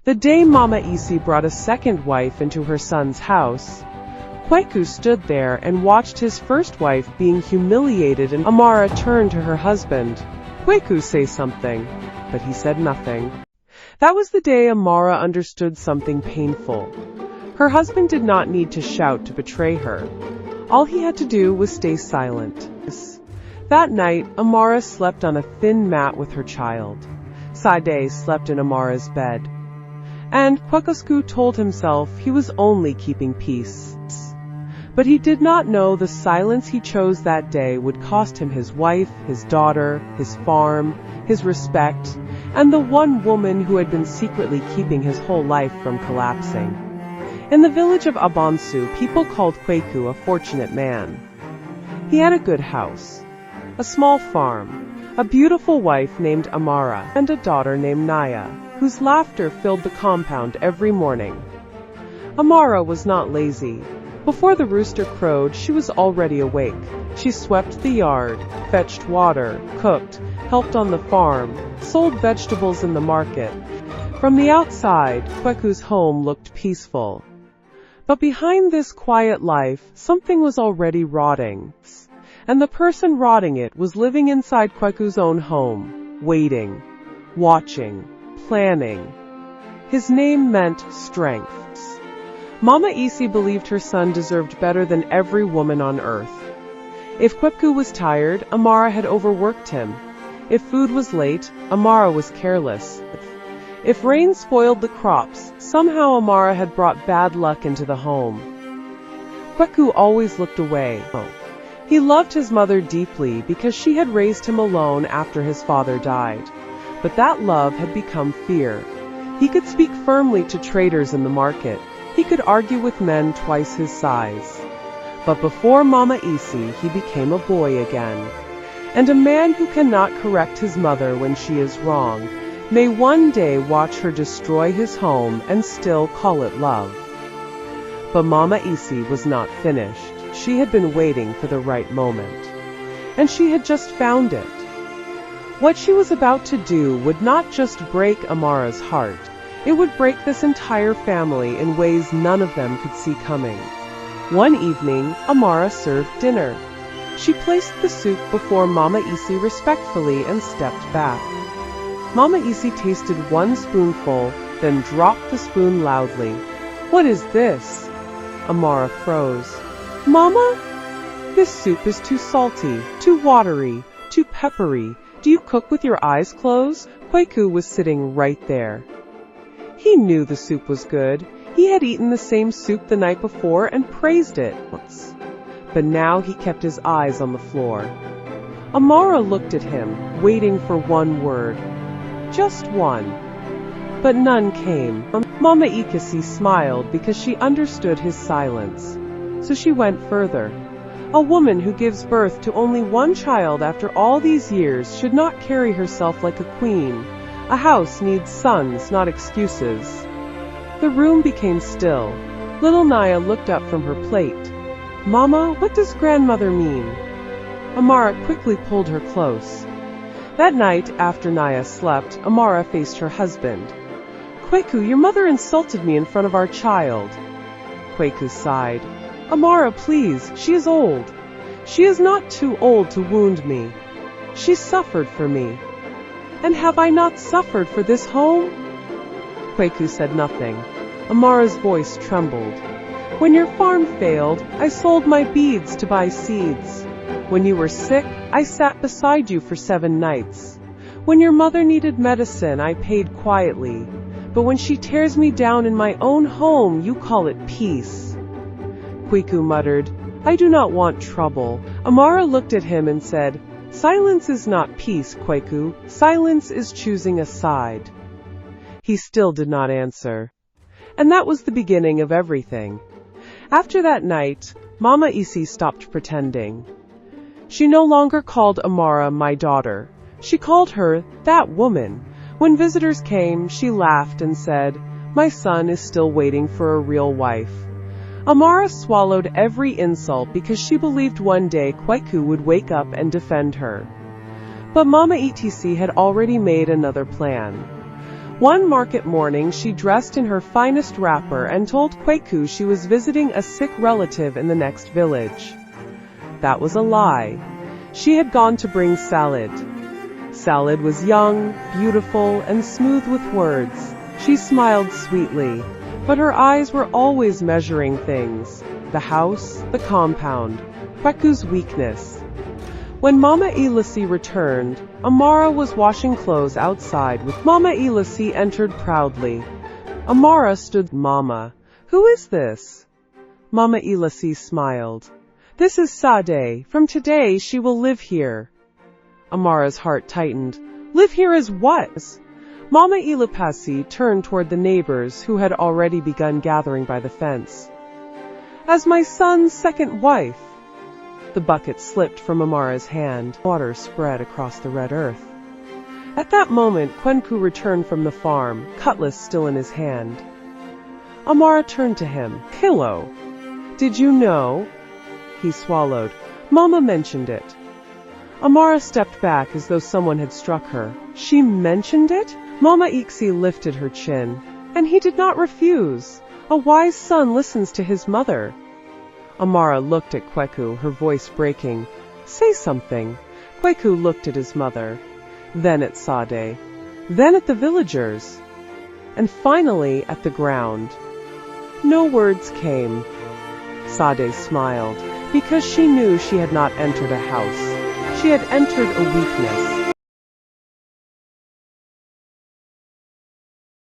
The day Mama Isi brought a second wife into her son's house, Kweku stood there and watched his first wife being humiliated, and Amara turned to her husband. "Kweku, say something." But he said nothing. That was the day Amara understood something painful. Her husband did not need to shout to betray her. All he had to do was stay silent. That night, Amara slept on a thin mat with her child. Sade slept in Amara's bed. And Kweku told himself he was only keeping peace. But he did not know the silence he chose that day would cost him his wife, his daughter, his farm, his respect, and the one woman who had been secretly keeping his whole life from collapsing. In the village of Abansu, people called Kweku a fortunate man. He had a good house, a small farm, a beautiful wife named Amara, and a daughter named Naya, whose laughter filled the compound every morning. Amara was not lazy. Before the rooster crowed, she was already awake. She swept the yard, fetched water, cooked, helped on the farm, sold vegetables in the market. From the outside, Kweku's home looked peaceful. But behind this quiet life, something was already rotting. And the person rotting it was living inside Kweku's own home, waiting, watching, planning. His name meant strength. Mama Isi believed her son deserved better than every woman on earth. If Kweku was tired, Amara had overworked him. If food was late, Amara was careless. If rain spoiled the crops, somehow Amara had brought bad luck into the home. Kweku always looked away. He loved his mother deeply because she had raised him alone after his father died. But that love had become fear. He could speak firmly to traders in the market. He could argue with men twice his size. But before Mama Isi, he became a boy again. And a man who cannot correct his mother when she is wrong may one day watch her destroy his home and still call it love. But Mama Isi was not finished. She had been waiting for the right moment. And she had just found it. What she was about to do would not just break Amara's heart. It would break this entire family in ways none of them could see coming. One evening, Amara served dinner. She placed the soup before Mama Isi respectfully and stepped back. Mama Isi tasted one spoonful, then dropped the spoon loudly. "What is this?" Amara froze. "Mama? This soup is too salty, too watery, too peppery. Do you cook with your eyes closed?" Kweku was sitting right there. He knew the soup was good. He had eaten the same soup the night before and praised it. But now he kept his eyes on the floor. Amara looked at him, waiting for one word. Just one. But none came. Mama Isi smiled because she understood his silence. So she went further. A woman who gives birth to only one child after all these years should not carry herself like a queen. A house needs sons, not excuses. The room became still. Little Naya looked up from her plate. "Mama, what does grandmother mean?" Amara quickly pulled her close. That night, after Naya slept, Amara faced her husband. "Kweku, your mother insulted me in front of our child." Kweku sighed. "Amara, please, she is old. She is not too old to wound me. She suffered for me. And have I not suffered for this home?" Kweku said nothing. Amara's voice trembled. "When your farm failed, I sold my beads to buy seeds. When you were sick, I sat beside you for 7 nights. When your mother needed medicine, I paid quietly. But when she tears me down in my own home, you call it peace." Kweku muttered, "I do not want trouble." Amara looked at him and said, "Silence is not peace, Kweku. Silence is choosing a side." He still did not answer. And that was the beginning of everything. After that night, Mama Isi stopped pretending. She no longer called Amara my daughter. She called her that woman. When visitors came, she laughed and said, "My son is still waiting for a real wife." Amara swallowed every insult because she believed one day Kweku would wake up and defend her. But Mama Isi had already made another plan. One market morning, she dressed in her finest wrapper and told Kweku she was visiting a sick relative in the next village. That was a lie. She had gone to bring salad. Salad was young, beautiful, and smooth with words. She smiled sweetly, but her eyes were always measuring things: the house, the compound, Kweku's weakness. When Mama Elise returned, Amara was washing clothes outside with Mama Elise entered proudly. Amara stood. Mama, who is this? Mama Elise smiled. This is Sade. From today she will live here. Amara's heart tightened. Live here as what? Mama Elipasi turned toward the neighbors who had already begun gathering by the fence. As my son's second wife. The bucket slipped from Amara's hand. Water spread across the red earth. At that moment, Kweku returned from the farm, cutlass still in his hand. Amara turned to him. Kilo. Did you know? He swallowed. Mama mentioned it. Amara stepped back as though someone had struck her. She mentioned it? Mama Iksi lifted her chin. And he did not refuse. A wise son listens to his mother. Amara looked at Kweku, her voice breaking. Say something. Kweku looked at his mother, then at Sade, then at the villagers, and finally at the ground. No words came. Sade smiled, because she knew she had not entered a house. She had entered a weakness.